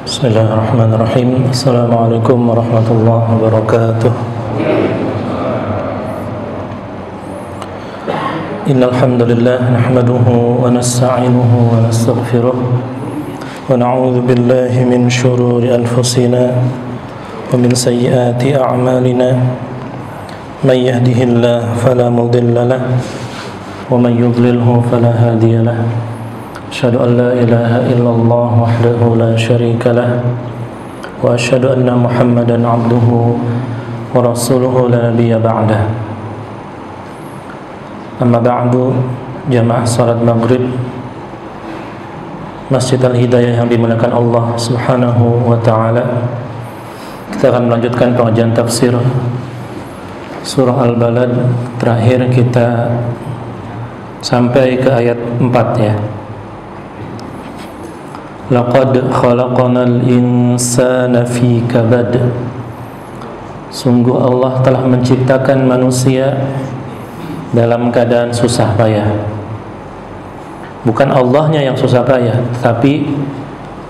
Bismillahirrahmanirrahim. Assalamualaikum warahmatullahi wabarakatuh. Innal hamdalillah nahmaduhu wa nasta'inuhu wa nastaghfiruh wa na'udzu billahi min shururi anfusina wa min sayyiati a'malina. May yahdihillahu fala mudilla lahu wa may yudlilhu fala hadiya lahu. Asyhadu an la ilaha illallah wahdahu la syarika lah wa asyhadu anna Muhammadan abduhu wa rasuluhu la nabiyya ba'dah. Amma ba'du, jamaah salat maghrib Masjid Al-Hidayah yang dimuliakan Allah Subhanahu wa ta'ala. Kita akan melanjutkan pengajian tafsir surah Al-Balad. Terakhir kita sampai ke ayat 4 ya. Laqad khalaqnal insana fi kabad. Sungguh Allah telah menciptakan manusia dalam keadaan susah payah. Bukan Allahnya yang susah payah, tapi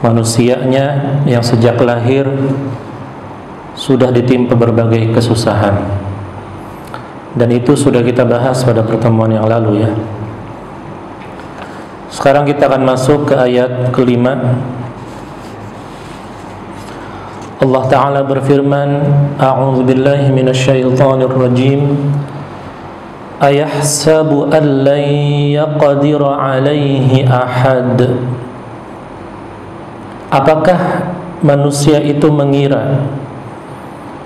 manusianya yang sejak lahir sudah ditimpa berbagai kesusahan. Dan itu sudah kita bahas pada pertemuan yang lalu ya. Sekarang kita akan masuk ke ayat kelima. Allah Ta'ala berfirman, A'udzu billahi minasyaitonir rajim. Ayahsabu an lan yaqdira 'alaihi ahad. Apakah manusia itu mengira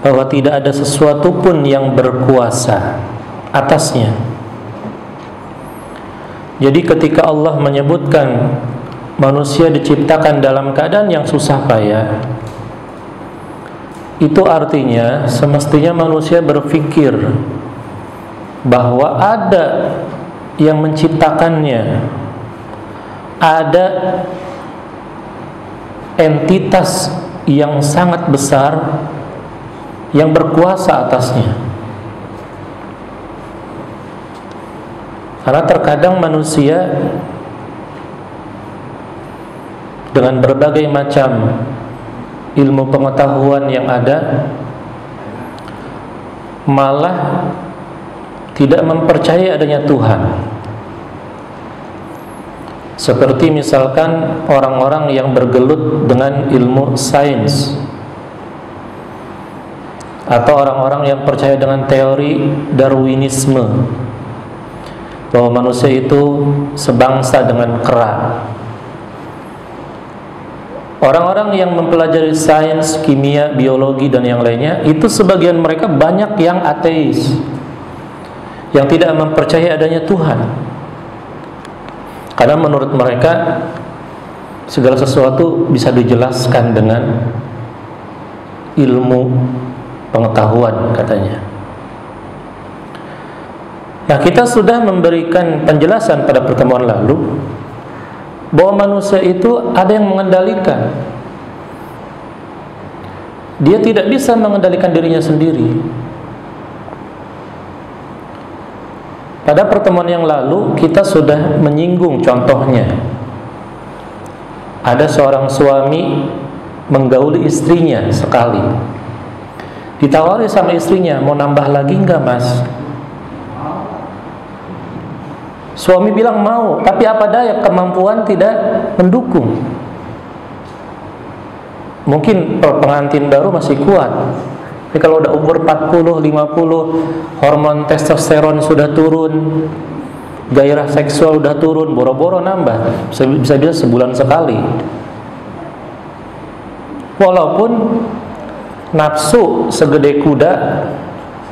bahwa tidak ada sesuatu pun yang berkuasa atasnya? Jadi ketika Allah menyebutkan manusia diciptakan dalam keadaan yang susah payah, itu artinya semestinya manusia berpikir bahwa ada yang menciptakannya, ada entitas yang sangat besar yang berkuasa atasnya. Karena terkadang manusia dengan berbagai macam ilmu pengetahuan yang ada malah tidak mempercayai adanya Tuhan. Seperti misalkan orang-orang yang bergelut dengan ilmu sains, atau orang-orang yang percaya dengan teori Darwinisme, bahwa manusia itu sebangsa dengan kera. Orang-orang yang mempelajari sains, kimia, biologi dan yang lainnya, itu sebagian mereka banyak yang ateis, yang tidak mempercayai adanya Tuhan. Karena menurut mereka segala sesuatu bisa dijelaskan dengan ilmu pengetahuan katanya. Nah, kita sudah memberikan penjelasan pada pertemuan lalu bahwa manusia itu ada yang mengendalikan. Dia tidak bisa mengendalikan dirinya sendiri. Pada pertemuan yang lalu kita sudah menyinggung contohnya. Ada seorang suami menggauli istrinya sekali. Ditawari sama istrinya, mau nambah lagi enggak mas? Suami bilang mau, tapi apa daya kemampuan tidak mendukung. Mungkin pengantin baru masih kuat, tapi kalau udah umur 40, 50, hormon testosteron sudah turun, gairah seksual udah turun, boro-boro nambah, bisa sebulan sekali. Walaupun nafsu segede kuda,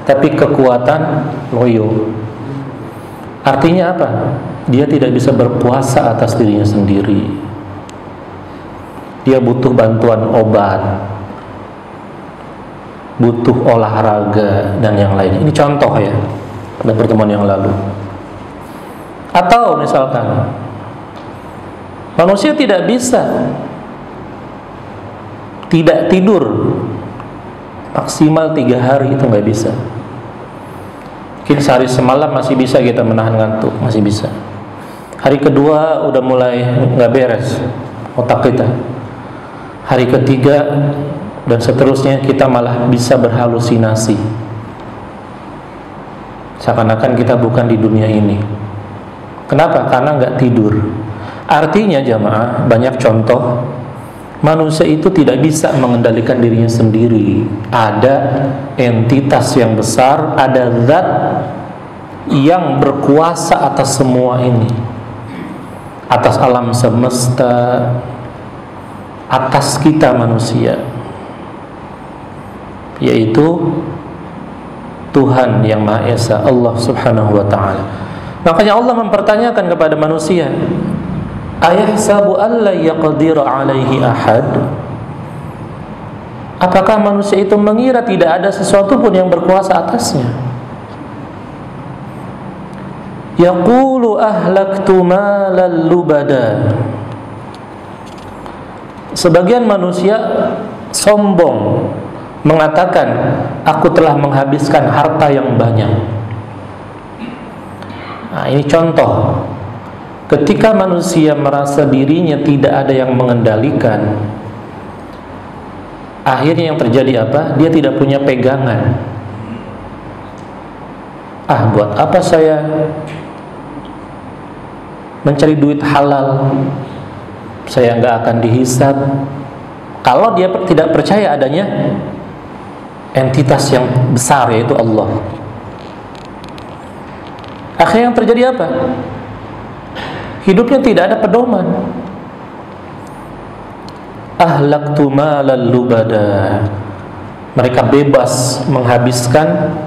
tapi kekuatan loyo. Artinya apa? Dia tidak bisa berpuasa atas dirinya sendiri. Dia butuh bantuan obat, butuh olahraga dan yang lain. Ini contoh ya pada pertemuan yang lalu. Atau misalkan manusia tidak bisa tidak tidur maksimal 3 hari, itu nggak bisa. Mungkin sehari semalam masih bisa kita menahan ngantuk, masih bisa. Hari kedua udah mulai nggak beres otak kita. hari ketiga, dan seterusnya kita malah bisa berhalusinasi, seakan-akan kita bukan di dunia ini. Kenapa? Karena nggak tidur. Artinya jamaah, banyak contoh manusia itu tidak bisa mengendalikan dirinya sendiri. Ada entitas yang besar, ada zat yang berkuasa atas semua ini, atas alam semesta, atas kita manusia, yaitu Tuhan yang Maha Esa, Allah Subhanahu wa Ta'ala. Makanya Allah mempertanyakan kepada manusia, ayahsabu alla yaqdiru alaihi ahad? Apakah manusia itu mengira tidak ada sesuatu pun yang berkuasa atasnya? Yaqulu ahlaktu malal lubada. Sebagian manusia sombong mengatakan, aku telah menghabiskan harta yang banyak. Nah, ini contoh. Ketika manusia merasa dirinya tidak ada yang mengendalikan, akhirnya yang terjadi apa? Dia tidak punya pegangan. Buat apa saya mencari duit halal? Saya nggak akan dihisab. Kalau dia tidak percaya adanya entitas yang besar, yaitu Allah, akhirnya yang terjadi apa? Hidupnya tidak ada pedoman. Ahlaktu malal lubada. Mereka bebas menghabiskan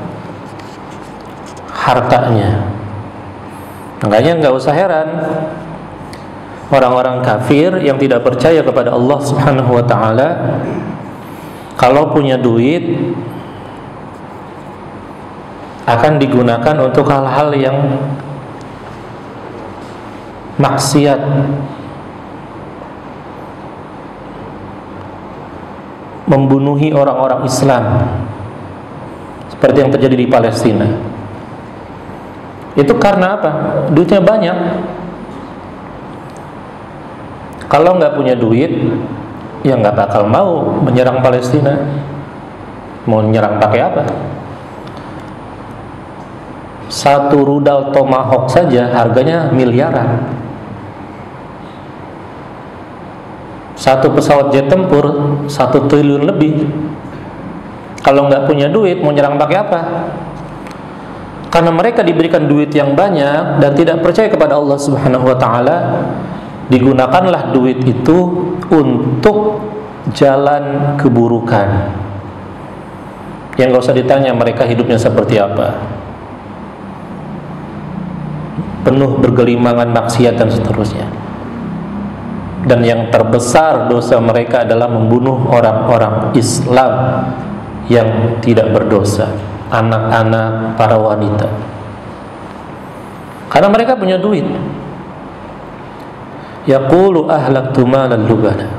hartanya. Makanya nggak usah heran orang-orang kafir yang tidak percaya kepada Allah Subhanahu wa Ta'ala, kalau punya duit akan digunakan untuk hal-hal yang maksiat, membunuhi orang-orang Islam, seperti yang terjadi di Palestina. Itu karena apa? Duitnya banyak. Kalau nggak punya duit, ya nggak bakal mau menyerang Palestina. Mau menyerang pakai apa? Satu rudal Tomahawk saja harganya miliaran. Satu pesawat jet tempur 1 triliun lebih. Kalau nggak punya duit, mau nyerang pakai apa? Karena mereka diberikan duit yang banyak dan tidak percaya kepada Allah Subhanahu wa Ta'ala, digunakanlah duit itu untuk jalan keburukan. Yang nggak usah ditanya mereka hidupnya seperti apa, penuh bergelimangan maksiat dan seterusnya. Dan yang terbesar dosa mereka adalah membunuh orang-orang Islam yang tidak berdosa, anak-anak, para wanita. Karena mereka punya duit. Yaqulu ahlaktu malal lubada.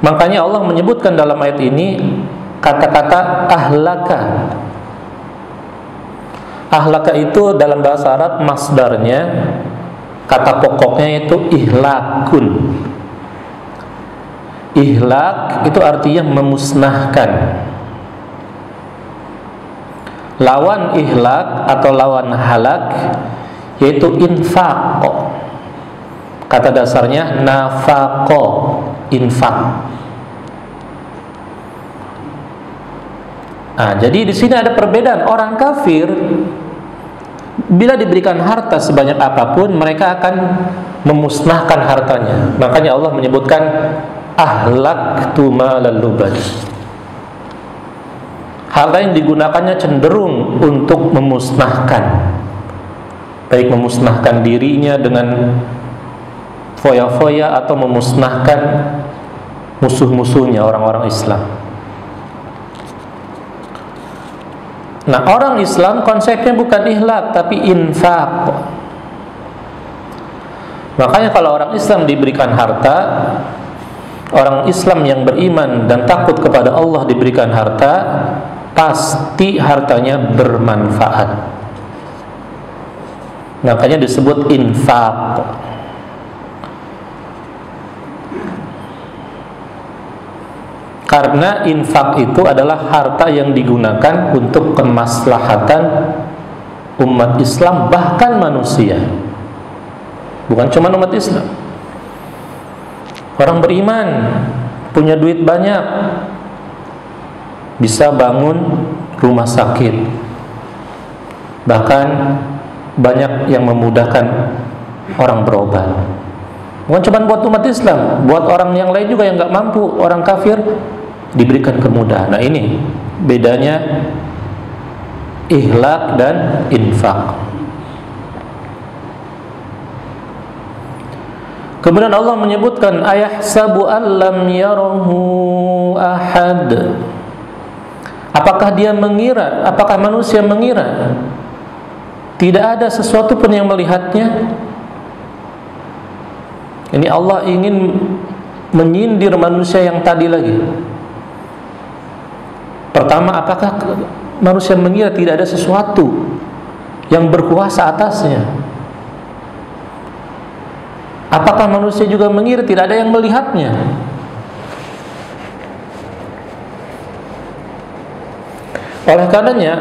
Makanya Allah menyebutkan dalam ayat ini kata-kata ahlaka. Ahlaka itu dalam bahasa Arab masdarnya, kata pokoknya itu ihlakun. Ihlak itu artinya memusnahkan. Lawan ihlak atau lawan halak yaitu infaq. Kata dasarnya nafaqo, infak. Jadi di sini ada perbedaan. Orang kafir bila diberikan harta sebanyak apapun, mereka akan memusnahkan hartanya. Makanya Allah menyebutkan ahlaktu malal lubad. Harta yang digunakannya cenderung untuk memusnahkan, baik memusnahkan dirinya dengan foya-foya atau memusnahkan musuh-musuhnya orang-orang Islam. Nah, orang Islam konsepnya bukan ihlak tapi infak. Makanya kalau orang Islam diberikan harta, orang Islam yang beriman dan takut kepada Allah diberikan harta, pasti hartanya bermanfaat. Makanya disebut infak. Karena infak itu adalah harta yang digunakan untuk kemaslahatan umat Islam, bahkan manusia. Bukan cuma umat Islam. Orang beriman punya duit banyak, bisa bangun rumah sakit, bahkan banyak yang memudahkan orang berobat. Bukan cuma buat umat Islam, buat orang yang lain juga yang nggak mampu, orang kafir diberikan kemudahan. Nah, ini bedanya ikhlaq dan infak. Kemudian Allah menyebutkan ayahsabu allam yarahu ahad. Apakah dia mengira, apakah manusia mengira tidak ada sesuatu pun yang melihatnya? Ini Allah ingin menyindir manusia yang tadi lagi. Pertama, apakah manusia mengira tidak ada sesuatu yang berkuasa atasnya? Apakah manusia juga mengira tidak ada yang melihatnya? Oleh karenanya,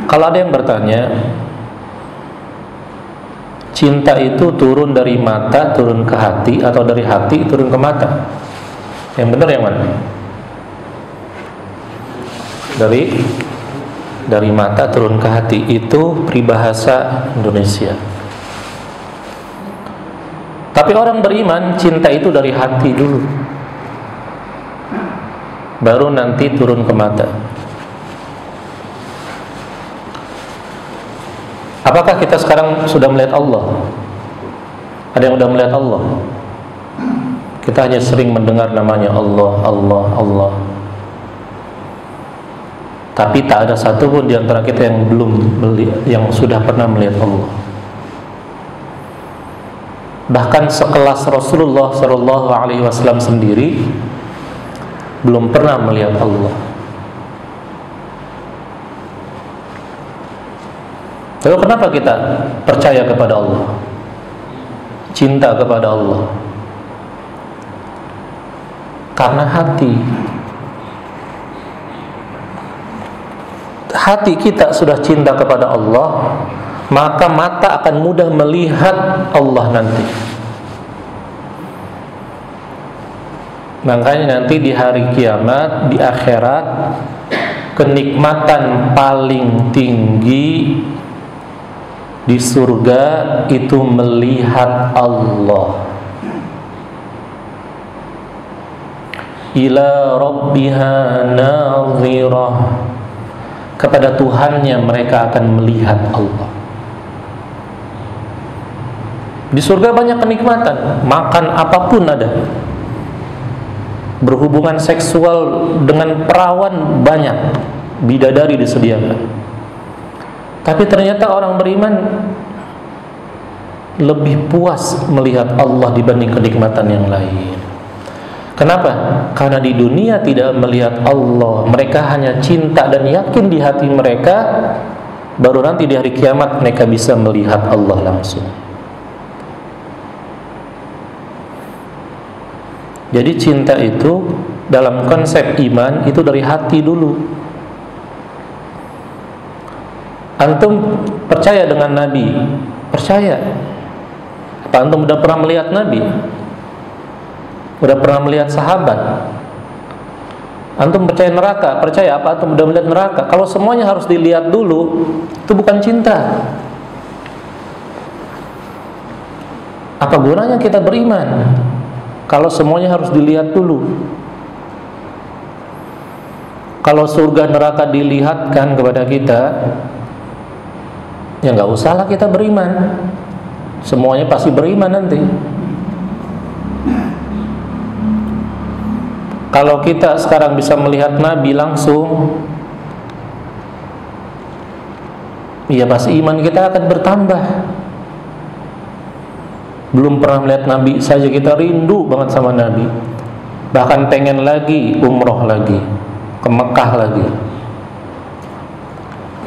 kalau ada yang bertanya, cinta itu turun dari mata turun ke hati atau dari hati turun ke mata? Yang benar yang mana? Dari mata turun ke hati. Itu peribahasa Indonesia. Tapi orang beriman, cinta itu dari hati dulu, baru nanti turun ke mata. Apakah kita sekarang sudah melihat Allah? Ada yang sudah melihat Allah? Kita hanya sering mendengar namanya Allah, Allah, Allah. Tapi tak ada satupun di antara kita yang belum melihat, yang sudah pernah melihat Allah. Bahkan sekelas Rasulullah SAW sendiri belum pernah melihat Allah. Lalu kenapa kita percaya kepada Allah, cinta kepada Allah? Karena hati kita sudah cinta kepada Allah, maka mata akan mudah melihat Allah nanti. Makanya nanti di hari kiamat, di akhirat, kenikmatan paling tinggi di surga itu melihat Allah. Ila rabbiha nadhirah. Kepada Tuhannya mereka akan melihat Allah. Di surga banyak kenikmatan, makan apapun ada, berhubungan seksual dengan perawan banyak, bidadari disediakan. Tapi ternyata orang beriman lebih puas melihat Allah dibanding kenikmatan yang lain. Kenapa? Karena di dunia tidak melihat Allah, mereka hanya cinta dan yakin di hati mereka, baru nanti di hari kiamat mereka bisa melihat Allah langsung. Jadi cinta itu dalam konsep iman itu dari hati dulu. Antum percaya dengan Nabi? Percaya. Apa antum sudah pernah melihat Nabi? Sudah pernah melihat sahabat? Antum percaya neraka? Percaya. Apa antum sudah melihat neraka? Kalau semuanya harus dilihat dulu, itu bukan cinta. Apa gunanya kita beriman kalau semuanya harus dilihat dulu? Kalau surga neraka dilihatkan kepada kita, ya nggak usahlah kita beriman. Semuanya pasti beriman nanti. Kalau kita sekarang bisa melihat Nabi langsung, ya pasti iman kita akan bertambah. Belum pernah melihat Nabi saja kita rindu banget sama Nabi, bahkan pengen lagi umroh lagi, ke Mekah lagi.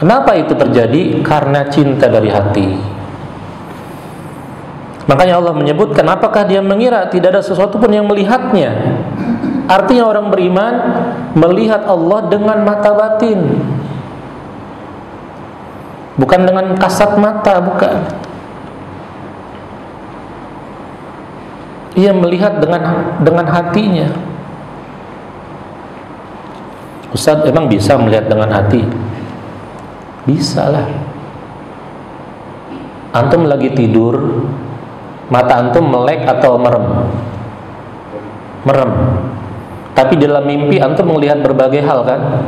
Kenapa itu terjadi? Karena cinta dari hati. Makanya Allah menyebutkan, apakah dia mengira tidak ada sesuatu pun yang melihatnya? Artinya orang beriman melihat Allah dengan mata batin, bukan dengan kasat mata, bukan. Ia melihat dengan hatinya. Ustaz, emang bisa melihat dengan hati? Bisa lah. Antum lagi tidur, mata antum melek atau merem? Merem. Tapi dalam mimpi antum melihat berbagai hal kan?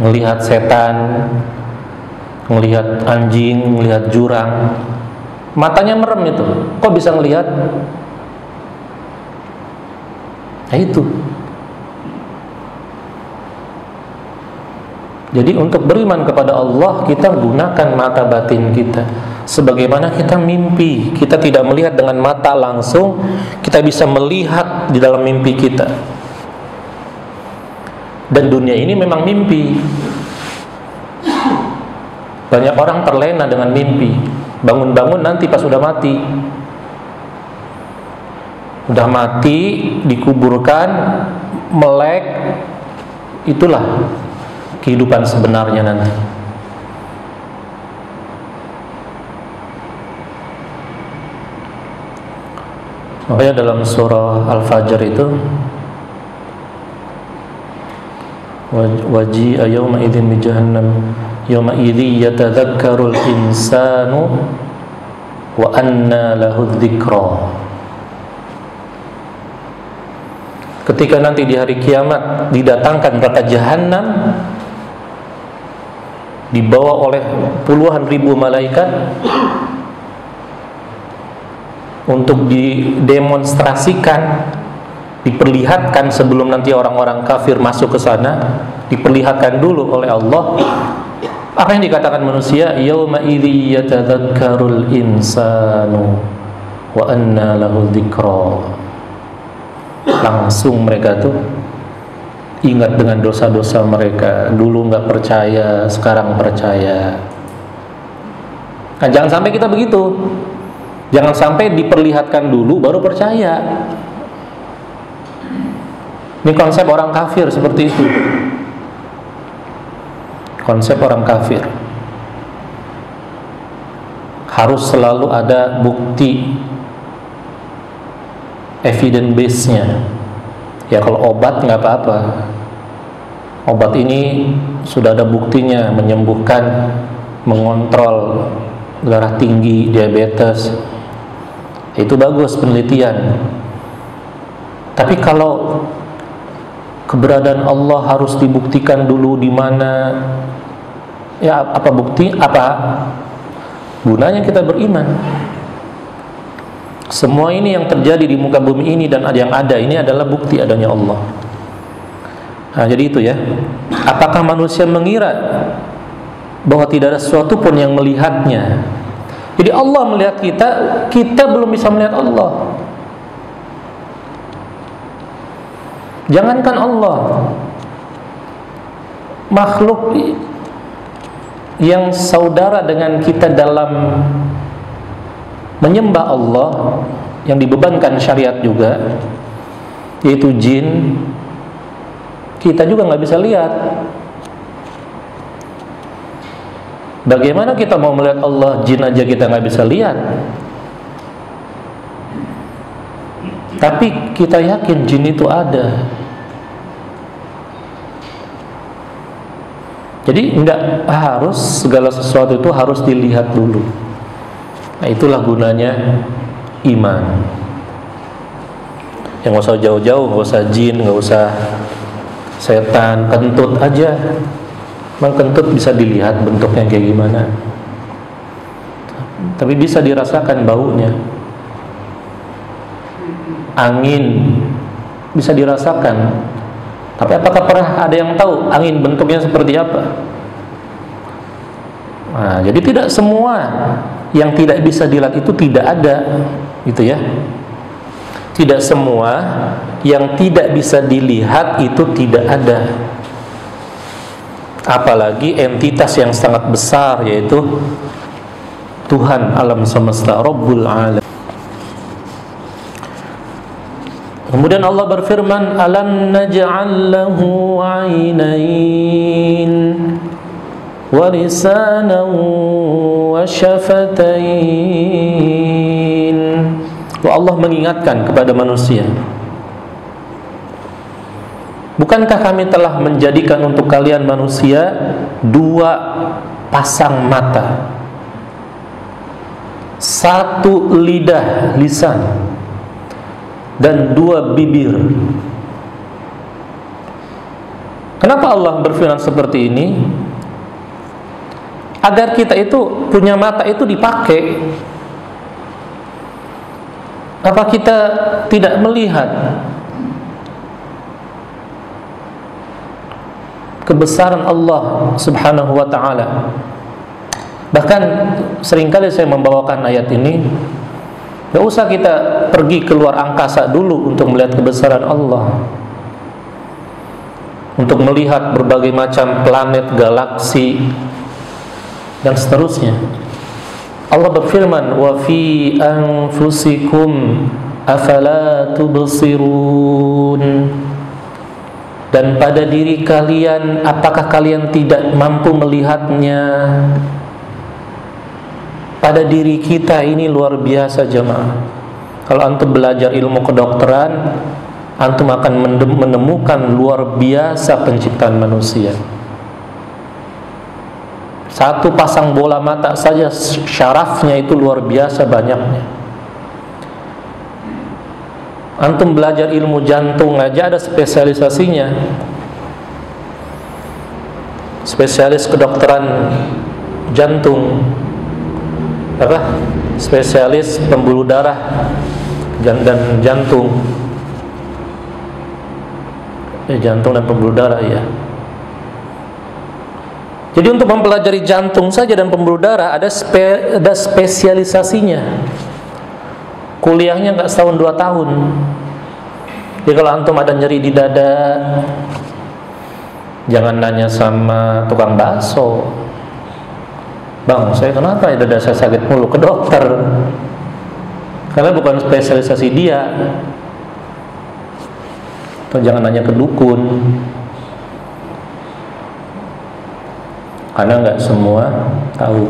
Melihat setan, melihat anjing, melihat jurang. Matanya merem itu. Kok bisa ngelihat? Nah itu. Jadi untuk beriman kepada Allah, kita gunakan mata batin kita. Sebagaimana kita mimpi, kita tidak melihat dengan mata langsung, kita bisa melihat di dalam mimpi kita. Dan dunia ini memang mimpi. Banyak orang terlena dengan mimpi. Bangun-bangun nanti pas sudah mati. Udah mati, dikuburkan, melek. Itulah kehidupan sebenarnya nanti. Makanya dalam surah Al-Fajr itu, waji'a yawma idzin bi jahannam yawma idzi yatadzakkarul insanu wa anna lahu dzikra. Ketika nanti di hari kiamat didatangkan neraka jahanam, dibawa oleh puluhan ribu malaikat untuk didemonstrasikan, diperlihatkan sebelum nanti orang-orang kafir masuk ke sana, diperlihatkan dulu oleh Allah. Apa yang dikatakan manusia? Yauma idzi yatadzakkarul insanu wa anna lahu dzikra. Langsung mereka tuh ingat dengan dosa-dosa mereka. Dulu nggak percaya, sekarang percaya. Nah, jangan sampai kita begitu. Jangan sampai diperlihatkan dulu baru percaya. Ini konsep orang kafir seperti itu. Konsep orang kafir. Harus selalu ada bukti, evidence base-nya. Ya kalau obat nggak apa-apa. Obat ini sudah ada buktinya menyembuhkan, mengontrol darah tinggi, diabetes. Itu bagus penelitian. Tapi kalau keberadaan Allah harus dibuktikan dulu di mana, ya apa bukti, apa gunanya kita beriman? Semua ini yang terjadi di muka bumi ini dan yang ada ini adalah bukti adanya Allah. Nah, jadi itu ya. Apakah manusia mengira bahwa tidak ada sesuatu pun yang melihatnya? Jadi Allah melihat kita, kita belum bisa melihat Allah. Jangankan Allah, makhluk yang saudara dengan kita dalam menyembah Allah, yang dibebankan syariat juga, yaitu jin, kita juga nggak bisa lihat. Bagaimana kita mau melihat Allah? Jin aja kita nggak bisa lihat. Tapi kita yakin jin itu ada. Jadi enggak harus segala sesuatu itu harus dilihat dulu. Nah, itulah gunanya iman. Yang nggak usah jauh-jauh, nggak usah jin, nggak usah setan, kentut aja. Memang kentut bisa dilihat bentuknya kayak gimana, tapi bisa dirasakan baunya. Angin bisa dirasakan, tapi apakah pernah ada yang tahu angin bentuknya seperti apa? Nah, jadi tidak semua yang tidak bisa dilihat itu tidak ada, gitu ya. Tidak semua yang tidak bisa dilihat itu tidak ada. Apalagi entitas yang sangat besar, yaitu Tuhan alam semesta, Rabbul Alamin. Kemudian Allah berfirman, alam naj'al lahu 'ainain wa lisanan wa syafatain. Allah mengingatkan kepada manusia, bukankah kami telah menjadikan untuk kalian manusia 2 pasang mata, 1 lidah, lisan, dan 2 bibir. Kenapa Allah berfirman seperti ini? Agar kita itu punya mata itu dipakai. Apa kita tidak melihat kebesaran Allah Subhanahu wa ta'ala? Bahkan seringkali saya membawakan ayat ini, gak usah kita pergi keluar angkasa dulu untuk melihat kebesaran Allah, untuk melihat berbagai macam planet, galaksi, dan seterusnya. Allah berfirman, wa fi anfusikum afala tubsirun. Dan pada diri kalian, apakah kalian tidak mampu melihatnya? Pada diri kita ini luar biasa jemaah. Kalau antum belajar ilmu kedokteran, antum akan menemukan luar biasa penciptaan manusia. 1 pasang bola mata saja syarafnya itu luar biasa banyaknya. Antum belajar ilmu jantung aja ada spesialisasinya. Spesialis kedokteran jantung, spesialis pembuluh darah dan jantung. Jantung dan pembuluh darah, ya. Jadi untuk mempelajari jantung saja dan pembuluh darah ada spesialisasinya. Kuliahnya nggak setahun 2 tahun. Jadi kalau antum ada nyeri di dada, jangan nanya sama tukang bakso, bang, saya kenapa ya dada saya sakit mulu, ke dokter. Karena bukan spesialisasi dia. Atau jangan nanya ke dukun, karena nggak semua tahu.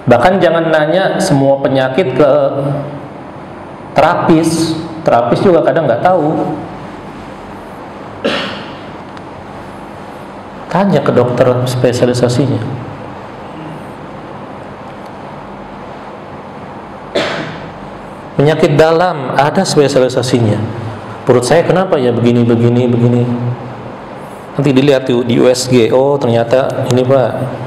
Bahkan jangan nanya semua penyakit ke terapis. Terapis juga kadang nggak tahu. Tanya ke dokter spesialisasinya. Penyakit dalam ada spesialisasinya. Perut saya kenapa ya begini. Nanti dilihat di USG, oh ternyata ini Pak.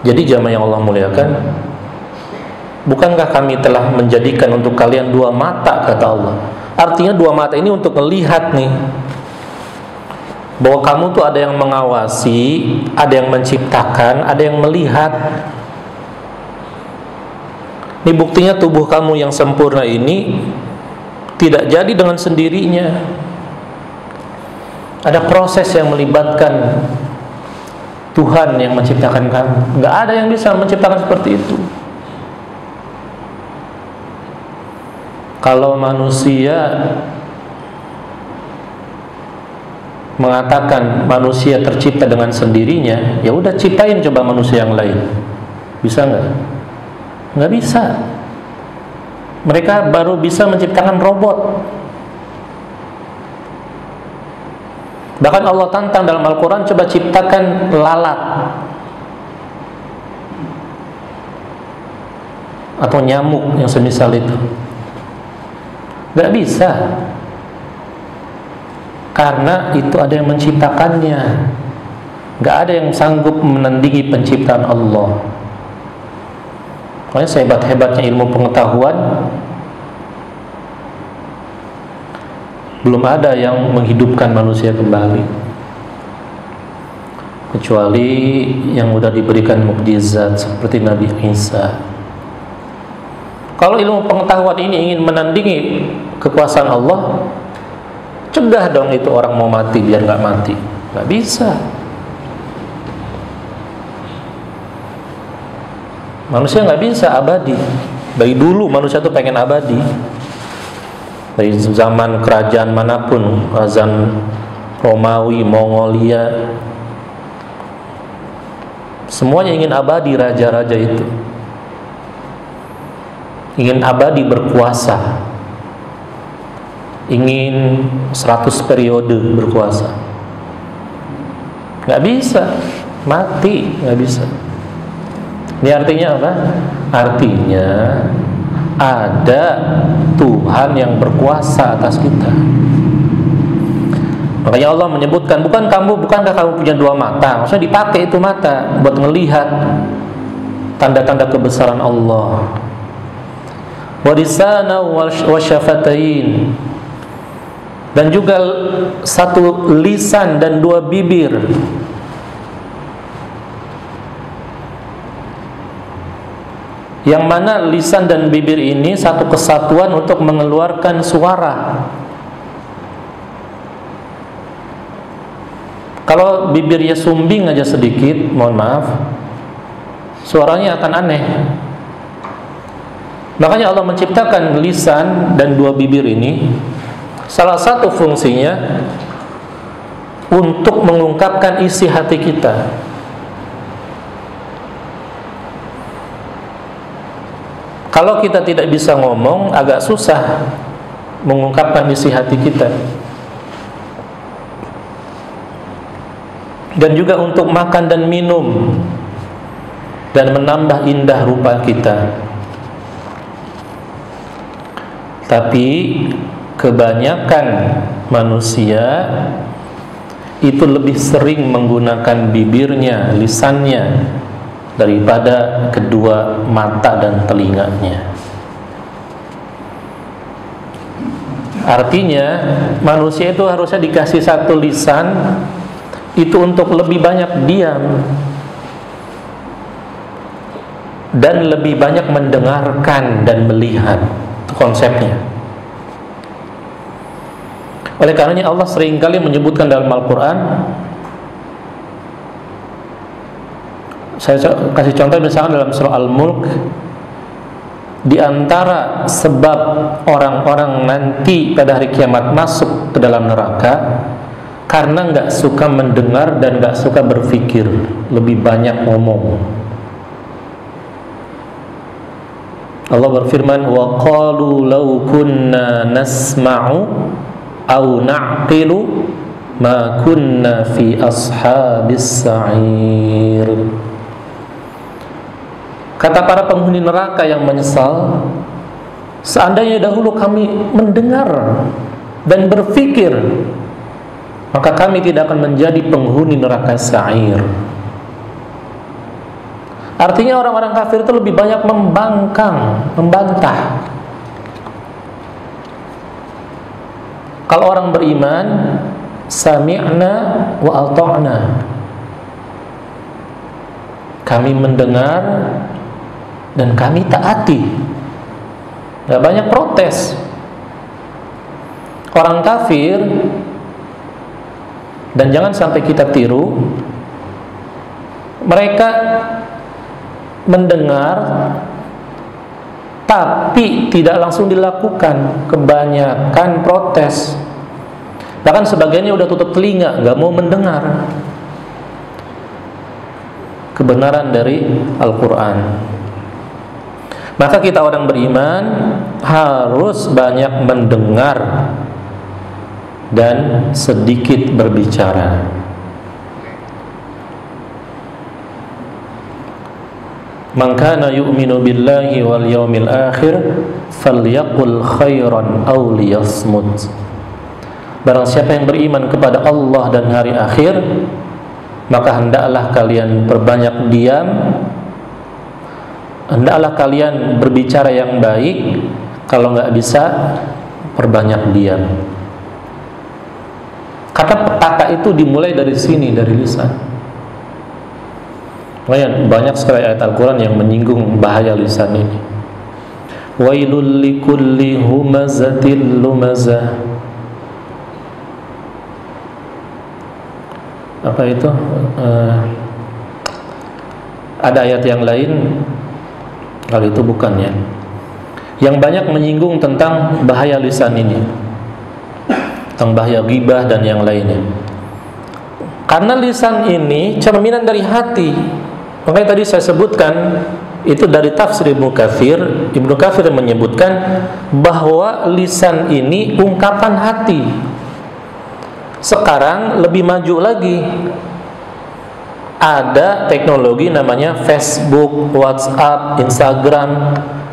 Jadi jamaah yang Allah muliakan, bukankah kami telah menjadikan untuk kalian 2 mata, kata Allah. Artinya 2 mata ini untuk melihat nih, bahwa kamu tuh ada yang mengawasi, ada yang menciptakan, ada yang melihat. Ini buktinya tubuh kamu yang sempurna ini tidak jadi dengan sendirinya. Ada proses yang melibatkan Tuhan yang menciptakan kamu. Nggak ada yang bisa menciptakan seperti itu. Kalau manusia mengatakan manusia tercipta dengan sendirinya, ya udah ciptain coba manusia yang lain. Bisa nggak? Nggak bisa. Mereka baru bisa menciptakan robot. Bahkan Allah tantang dalam Al-Quran, coba ciptakan lalat atau nyamuk yang semisal itu. Gak bisa, karena itu ada yang menciptakannya. Gak ada yang sanggup menandingi penciptaan Allah. Makanya sehebat-hebatnya ilmu pengetahuan, belum ada yang menghidupkan manusia kembali, kecuali yang sudah diberikan mukjizat seperti Nabi Isa. Kalau ilmu pengetahuan ini ingin menandingi kekuasaan Allah, cegah dong itu orang mau mati biar nggak mati. Nggak bisa. Manusia nggak bisa abadi. Dari dulu manusia tuh pengen abadi. Dari zaman kerajaan manapun, kerajaan Romawi, Mongolia, semuanya ingin abadi. Raja-raja itu ingin abadi berkuasa, ingin 100 periode berkuasa. Nggak bisa, mati, nggak bisa. Ini artinya apa? Artinya ada Tuhan yang berkuasa atas kita. Makanya Allah menyebutkan, bukankah kamu punya 2 mata? Maksudnya dipakai itu mata buat melihat tanda-tanda kebesaran Allah. Wa lisana wa syafatain, dan juga 1 lisan dan 2 bibir. Yang mana lisan dan bibir ini satu kesatuan untuk mengeluarkan suara. Kalau bibirnya sumbing aja sedikit, mohon maaf, suaranya akan aneh. Makanya Allah menciptakan lisan dan 2 bibir ini, salah satu fungsinya untuk mengungkapkan isi hati kita. Kalau kita tidak bisa ngomong, agak susah mengungkapkan isi hati kita. Dan juga untuk makan dan minum, dan menambah indah rupa kita. Tapi kebanyakan manusia itu lebih sering menggunakan bibirnya, lisannya, daripada kedua mata dan telinganya. Artinya manusia itu harusnya dikasih 1 lisan itu untuk lebih banyak diam dan lebih banyak mendengarkan dan melihat. Itu konsepnya. Oleh karenanya Allah seringkali menyebutkan dalam Al-Quran. Saya kasih contoh misalnya dalam surah Al-Mulk, di antara sebab orang-orang nanti pada hari kiamat masuk ke dalam neraka karena nggak suka mendengar dan nggak suka berpikir, lebih banyak ngomong. Allah berfirman, wa qalu law kunna nasma'u aw na'qilu ma kunna fi ashabis sa'ir. Kata para penghuni neraka yang menyesal, seandainya dahulu kami mendengar dan berpikir, maka kami tidak akan menjadi penghuni neraka sa'ir. Artinya orang-orang kafir itu lebih banyak membangkang, membantah. Kalau orang beriman, sami'na wa ata'na, kami mendengar dan kami taati. Gak banyak protes. Orang kafir, dan jangan sampai kita tiru, mereka mendengar tapi tidak langsung dilakukan. Kebanyakan protes. Bahkan sebagiannya udah tutup telinga, gak mau mendengar kebenaran dari Al-Quran. Maka kita orang beriman harus banyak mendengar dan sedikit berbicara. Man kana yu'minu billahi wal yawmil akhir falyaqul khairan aw liyasmut. Barang siapa yang beriman kepada Allah dan hari akhir, maka hendaklah kalian perbanyak diam, hendaklah kalian berbicara yang baik. Kalau nggak bisa, perbanyak diam. Kata petaka itu dimulai dari sini, dari lisan. Banyak sekali ayat Al-Quran yang menyinggung bahaya lisan ini. Wailul likulli humazatil lumazah. Apa itu? Ada ayat yang lain, Hal itu bukan ya. Yang banyak menyinggung tentang bahaya lisan ini, tentang bahaya ghibah dan yang lainnya. Karena lisan ini cerminan dari hati. Makanya tadi saya sebutkan itu dari tafsir Ibnu Katsir. Ibnu Katsir menyebutkan bahwa lisan ini ungkapan hati. Sekarang lebih maju lagi. Ada teknologi namanya Facebook, WhatsApp, Instagram.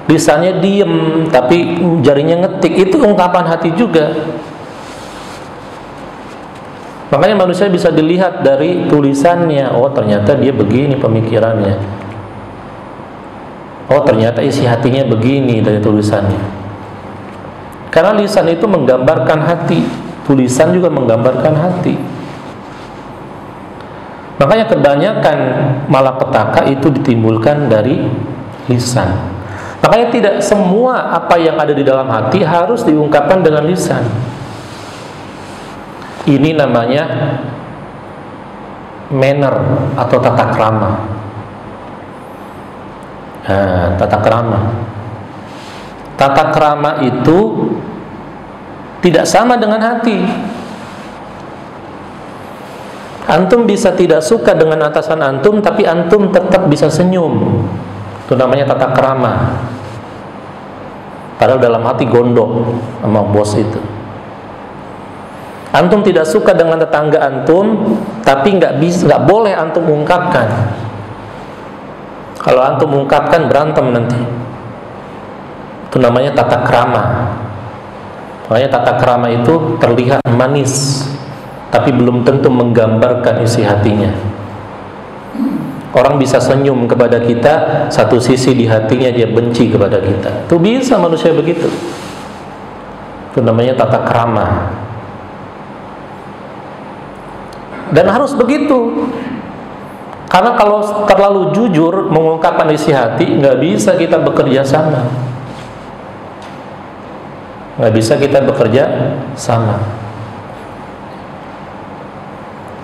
Lisannya diem, tapi jarinya ngetik. Itu ungkapan hati juga. Makanya manusia bisa dilihat dari tulisannya. Oh, ternyata dia begini pemikirannya. Oh, ternyata isi hatinya begini dari tulisannya. Karena lisan itu menggambarkan hati. Tulisan juga menggambarkan hati. Makanya kebanyakan malapetaka itu ditimbulkan dari lisan. Makanya tidak semua apa yang ada di dalam hati harus diungkapkan dengan lisan. Ini namanya manner atau tata krama. Tata krama. Tata krama itu tidak sama dengan hati. Antum bisa tidak suka dengan atasan antum, tapi antum tetap bisa senyum. Itu namanya tata krama. Padahal dalam hati gondok sama bos itu. Antum tidak suka dengan tetangga antum, tapi nggak boleh antum ungkapkan. Kalau antum ungkapkan berantem nanti. Itu namanya tata krama. Makanya tata krama itu terlihat manis, tapi belum tentu menggambarkan isi hatinya. Orang bisa senyum kepada kita, satu sisi di hatinya dia benci kepada kita. Itu bisa manusia begitu. Itu namanya tata krama. Dan harus begitu. Karena kalau terlalu jujur mengungkapkan isi hati, nggak bisa kita bekerja sama. Nggak bisa kita bekerja sama.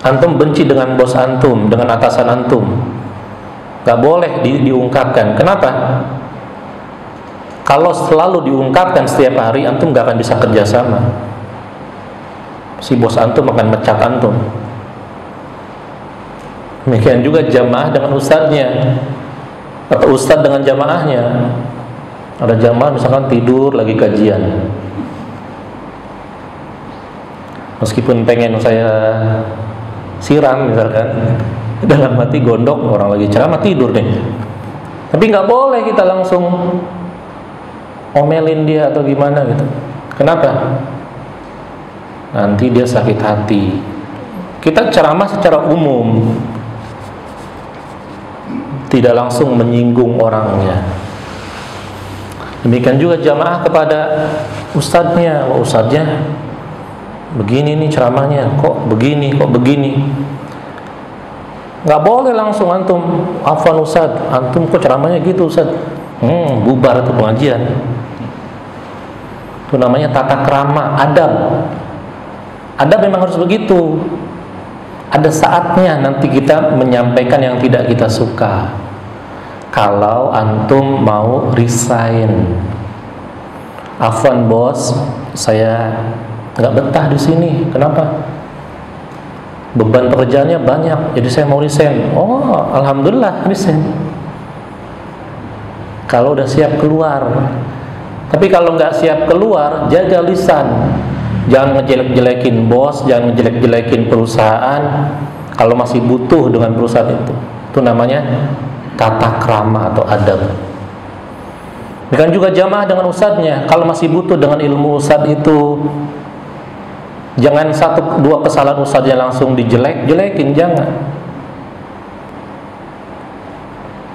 Antum benci dengan bos antum, dengan atasan antum, nggak boleh diungkapkan. Kenapa? Kalau selalu diungkapkan setiap hari, antum nggak akan bisa kerja sama. Si bos antum akan mecat antum. Demikian juga jamaah dengan ustadznya, atau ustadz dengan jamaahnya. Ada jamaah misalkan tidur lagi kajian, meskipun pengen saya siram misalkan, dalam hati gondok, orang lagi ceramah tidur nih. Tapi nggak boleh kita langsung omelin dia atau gimana gitu. Kenapa? Nanti dia sakit hati. Kita ceramah secara umum, tidak langsung menyinggung orangnya. Demikian juga jamaah kepada ustadznya. Wah, ustadznya begini nih ceramahnya, kok begini. Nggak boleh langsung antum, afwan ustadz, antum kok ceramahnya gitu ustadz. Bubar itu pengajian. Itu namanya tata krama, adab. Adab memang harus begitu. Ada saatnya nanti kita menyampaikan yang tidak kita suka. Kalau antum mau resign, afwan bos, saya nggak betah di sini. Kenapa? Beban pekerjaannya banyak, jadi saya mau resign. Oh, alhamdulillah resign. Kalau udah siap keluar. Tapi kalau nggak siap keluar, jaga lisan. Jangan ngejelek-jelekin bos, jangan ngejelek-jelekin perusahaan. Kalau masih butuh dengan perusahaan itu namanya tata krama atau adab. Bukan juga jamaah dengan ustadznya. Kalau masih butuh dengan ilmu ustadz itu, jangan satu dua kesalahan ustadznya langsung dijelek-jelekin, jangan.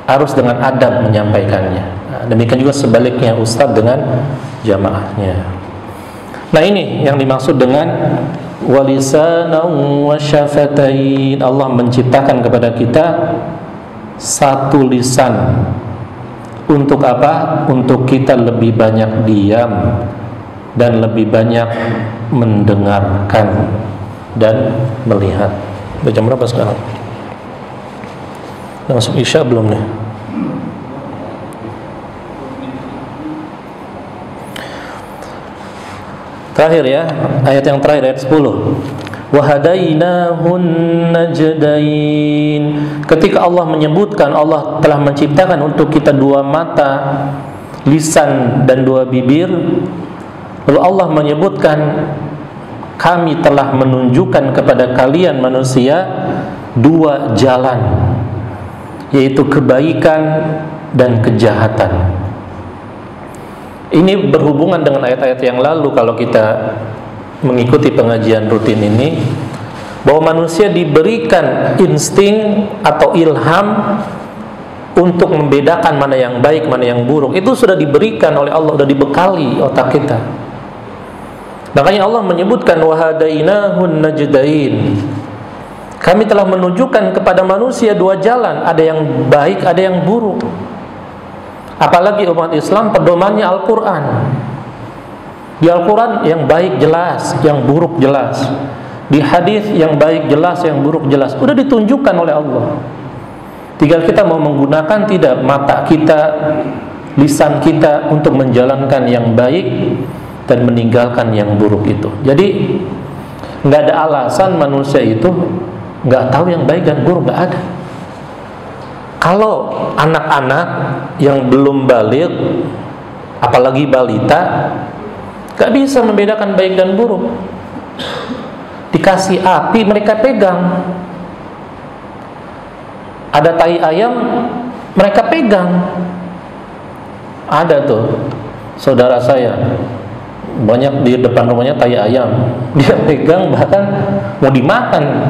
Harus dengan adab menyampaikannya. Nah, demikian juga sebaliknya ustadz dengan jamaahnya. Nah, ini yang dimaksud dengan walisanan wa syafatain. Allah menciptakan kepada kita satu lisan. Untuk apa? Untuk kita lebih banyak diam dan lebih banyak mendengarkan dan melihat. Udah jam berapa sekarang? Udah masuk isya belum nih? Terakhir ya, ayat yang terakhir, ayat 10. Wahadainahun najdain. Ketika Allah menyebutkan Allah telah menciptakan untuk kita dua mata, lisan dan dua bibir, lalu Allah menyebutkan kami telah menunjukkan kepada kalian manusia dua jalan, yaitu kebaikan dan kejahatan. Ini berhubungan dengan ayat-ayat yang lalu kalau kita mengikuti pengajian rutin ini, bahwa manusia diberikan insting atau ilham untuk membedakan mana yang baik, mana yang buruk. Itu sudah diberikan oleh Allah, sudah dibekali otak kita. Makanya Allah menyebutkan wahadainahun najdain. Kami telah menunjukkan kepada manusia dua jalan, ada yang baik, ada yang buruk. Apalagi umat Islam pedomannya Al-Quran. Di Al-Quran yang baik jelas, yang buruk jelas. Di hadis yang baik jelas, yang buruk jelas. Sudah ditunjukkan oleh Allah. Tinggal kita mau menggunakan tidak mata kita, lisan kita untuk menjalankan yang baik dan meninggalkan yang buruk itu. Jadi nggak ada alasan manusia itu nggak tahu yang baik dan buruk, nggak ada. Kalau anak-anak yang belum baligh, apalagi balita, nggak bisa membedakan baik dan buruk. Dikasih api mereka pegang, ada tai ayam mereka pegang. Ada tuh saudara saya, banyak di depan rumahnya tai ayam, dia pegang bahkan mau dimakan.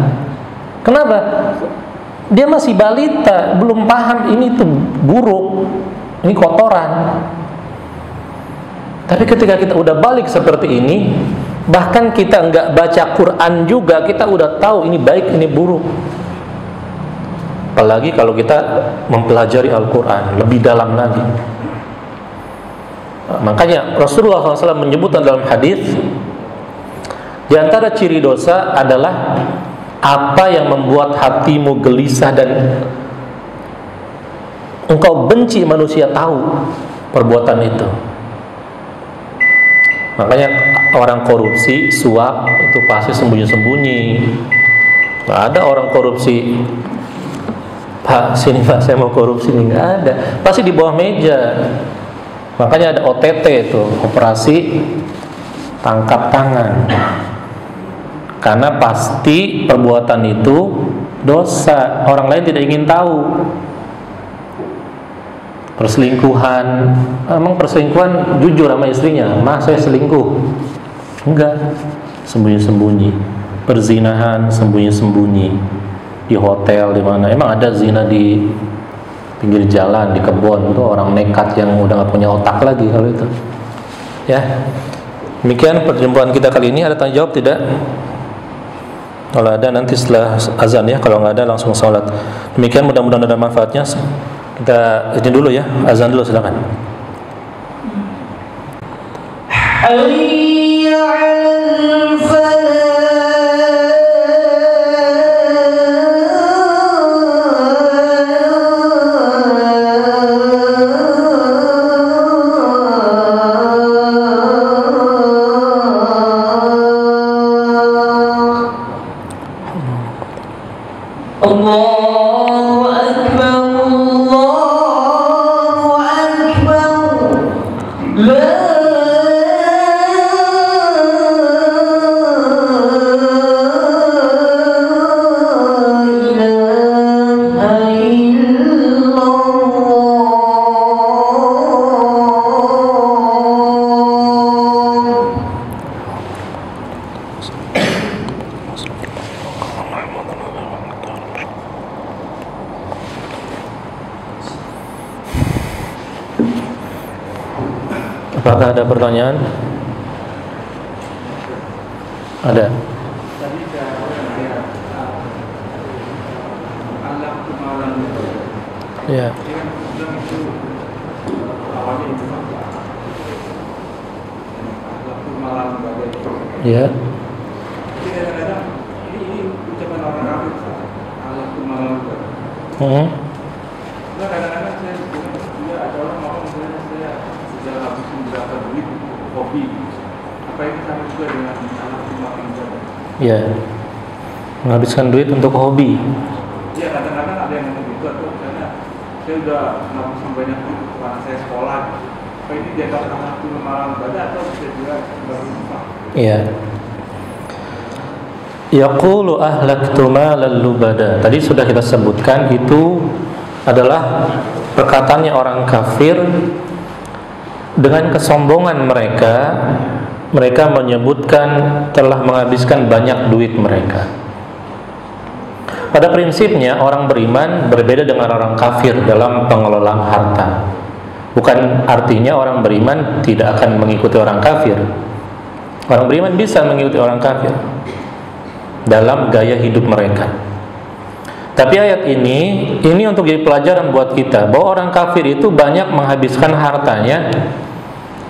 Kenapa? Dia masih balita, belum paham ini tuh buruk, ini kotoran. Tapi ketika kita udah balik seperti ini, bahkan kita nggak baca Quran juga, kita udah tahu ini baik, ini buruk. Apalagi kalau kita mempelajari Al-Quran lebih dalam lagi. Makanya Rasulullah SAW menyebutkan dalam hadis, di antara ciri dosa adalah apa yang membuat hatimu gelisah dan engkau benci manusia tahu perbuatan itu. Makanya orang korupsi, suap itu pasti sembunyi-sembunyi. Nggak ada orang korupsi, Pak sini Pak saya mau korupsi, nggak ada. Pasti di bawah meja. Makanya ada OTT itu, operasi tangkap tangan. Karena pasti perbuatan itu dosa, orang lain tidak ingin tahu. Perselingkuhan, emang perselingkuhan jujur sama istrinya, "Mas saya selingkuh." Enggak, sembunyi-sembunyi. Perzinahan sembunyi-sembunyi. Di hotel, di mana? Emang ada zina di pinggir jalan, di kebun, itu orang nekat yang udah nggak punya otak lagi kalau itu. Ya, demikian perjumpaan kita kali ini. Ada tanya jawab tidak? Kalau ada nanti setelah azan ya, kalau nggak ada langsung sholat. Demikian, mudah-mudahan ada manfaatnya. Kita izin dulu ya, azan dulu silakan. Hayya 'alal falah. Allahu Akbar, Allahu Akbar, la ilaha Apakah ada pertanyaan? Ada. Ya. Ya. Kadang-kadang saya juga ada orang ngomong misalnya saya sejak habis berapa duit hobi, apa Apa ini sama juga dengan anak cuma pinjam? Ya, menghabiskan duit untuk hobi. Iya, kadang-kadang ada yang ngomong gitu tuh, karena saya udah nabung banyak duit untuk anak saya sekolah. Apa ini dianggap anak dulu malam ibadah atau bisa juga baru infak? Iya. Yaqulu ahlaktu malan lubada. Tadi sudah kita sebutkan, itu adalah perkataannya orang kafir. Dengan kesombongan mereka, mereka menyebutkan telah menghabiskan banyak duit mereka. Pada prinsipnya orang beriman berbeda dengan orang kafir dalam pengelolaan harta. Bukan artinya orang beriman tidak akan mengikuti orang kafir. Orang beriman bisa mengikuti orang kafir dalam gaya hidup mereka. Tapi ayat ini untuk jadi pelajaran buat kita, bahwa orang kafir itu banyak menghabiskan hartanya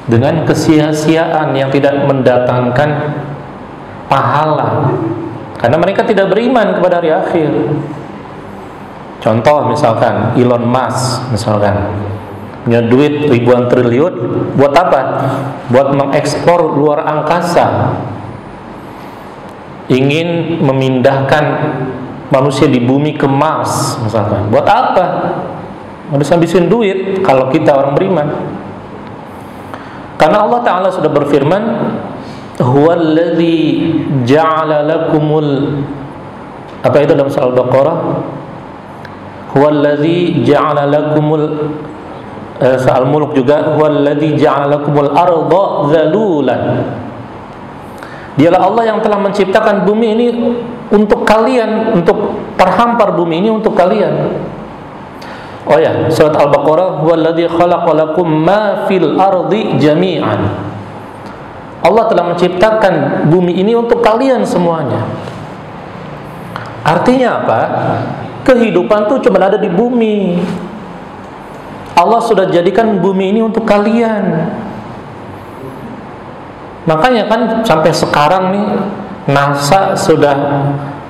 dengan kesia-siaan yang tidak mendatangkan pahala, karena mereka tidak beriman kepada hari akhir. Contoh misalkan Elon Musk, misalkan punya duit ribuan triliun, buat apa? Buat mengekspor luar angkasa, ingin memindahkan manusia di bumi ke Mars misalkan. Buat apa? Habis-habisin duit kalau kita orang beriman. Karena Allah Ta'ala sudah berfirman, huwallazi ja'ala lakumul, apa itu dalam surah Al-Baqarah? Huwallazi ja'ala lakumul, Al-Mulk juga, huwallazi ja'ala lakumul arda zalulan. Dialah Allah yang telah menciptakan bumi ini untuk kalian, untuk terhampar bumi ini untuk kalian. Oh ya, surat Al-Baqarah, huwallazi khalaqalakum ma fil ardi jami'an. Allah telah menciptakan bumi ini untuk kalian semuanya. Artinya apa? Kehidupan tuh cuma ada di bumi. Allah sudah jadikan bumi ini untuk kalian. Makanya kan sampai sekarang nih NASA sudah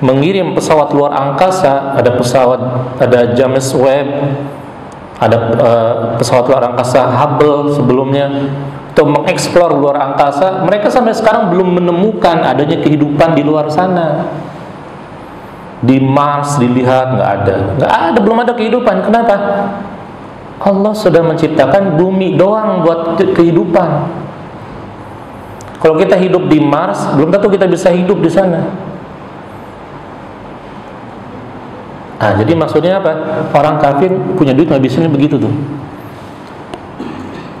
mengirim pesawat luar angkasa, ada James Webb, ada pesawat luar angkasa Hubble sebelumnya, untuk mengeksplor luar angkasa. Mereka sampai sekarang belum menemukan adanya kehidupan di luar sana. Di Mars dilihat nggak ada, belum ada kehidupan. Kenapa? Allah sudah menciptakan bumi doang buat kehidupan. Kalau kita hidup di Mars, belum tentu kita bisa hidup di sana. Nah, jadi maksudnya apa? Orang kafir punya duit ngabisinnya begitu tuh.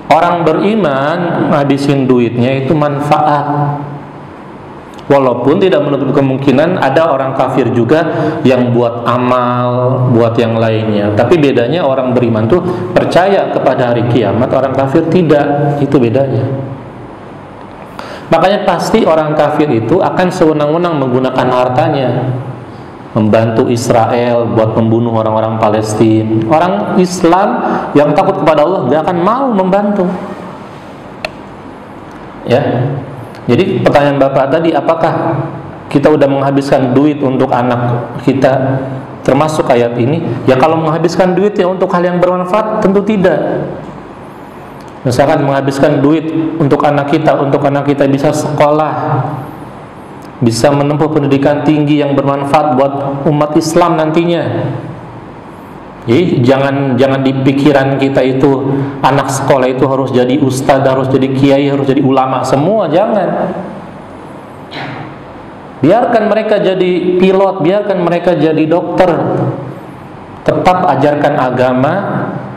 Orang beriman ngabisin duitnya itu manfaat. Walaupun tidak menutup kemungkinan ada orang kafir juga yang buat amal, buat yang lainnya. Tapi bedanya orang beriman tuh percaya kepada hari kiamat, orang kafir tidak. Itu bedanya. Makanya pasti orang kafir itu akan sewenang-wenang menggunakan hartanya, membantu Israel buat membunuh orang-orang Palestina. Orang Islam yang takut kepada Allah gak akan mau membantu. Ya. Jadi pertanyaan Bapak tadi, apakah kita udah menghabiskan duit untuk anak kita, termasuk ayat ini? Ya kalau menghabiskan duit ya untuk hal yang bermanfaat, tentu tidak. Misalkan menghabiskan duit untuk anak kita bisa sekolah, bisa menempuh pendidikan tinggi yang bermanfaat buat umat Islam nantinya. Jadi jangan di pikiran kita itu anak sekolah itu harus jadi ustadz, harus jadi kiai, harus jadi ulama semua, jangan. Biarkan mereka jadi pilot, biarkan mereka jadi dokter. Tetap ajarkan agama,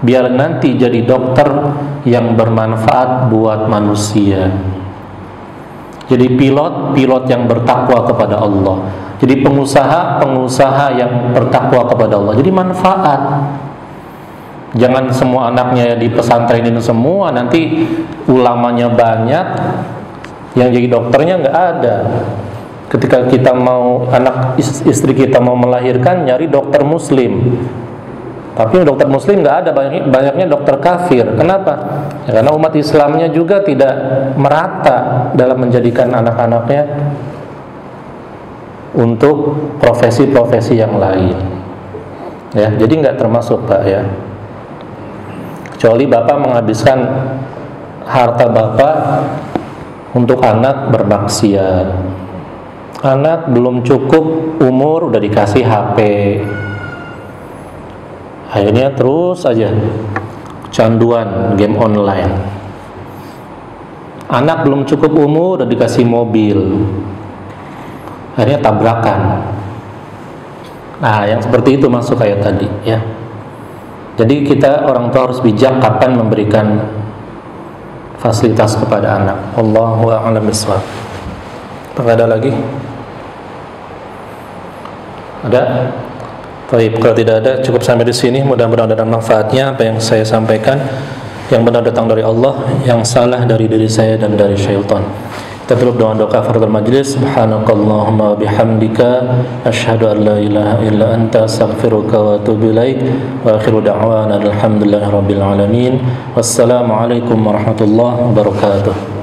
biar nanti jadi dokter yang bermanfaat buat manusia. Jadi pilot yang bertakwa kepada Allah. Jadi pengusaha yang bertakwa kepada Allah. Jadi manfaat. Jangan semua anaknya di pesantrenin semua, nanti ulamanya banyak, yang jadi dokternya nggak ada. Ketika kita mau, istri kita mau melahirkan, nyari dokter muslim. Tapi dokter muslim nggak ada, banyaknya dokter kafir. Kenapa? Ya, karena umat Islamnya juga tidak merata dalam menjadikan anak-anaknya untuk profesi-profesi yang lain. Ya, jadi nggak termasuk Pak ya. Kecuali Bapak menghabiskan harta Bapak untuk anak bermaksiat. Anak belum cukup umur udah dikasih HP, akhirnya terus aja canduan game online. Anak belum cukup umur udah dikasih mobil, akhirnya tabrakan. Nah, yang seperti itu masuk ayat tadi ya. Jadi kita orang tua harus bijak kapan memberikan fasilitas kepada anak. Allahu a'lam bishawab. Apakah ada lagi? Ada? Baik, kalau tidak ada cukup sampai di sini. Mudah-mudahan ada manfaatnya apa yang saya sampaikan. Yang benar datang dari Allah, yang salah dari diri saya dan dari syaitan. Kita tutup doa kafaratul majlis. Subhanakallahumma bihamdika asyhadu an la ilaha illa anta astaghfiruka wa atubu ilaik. Wa akhiru da'wana alhamdulillahirabbil alamin. Wassalamu alaikum warahmatullahi wabarakatuh.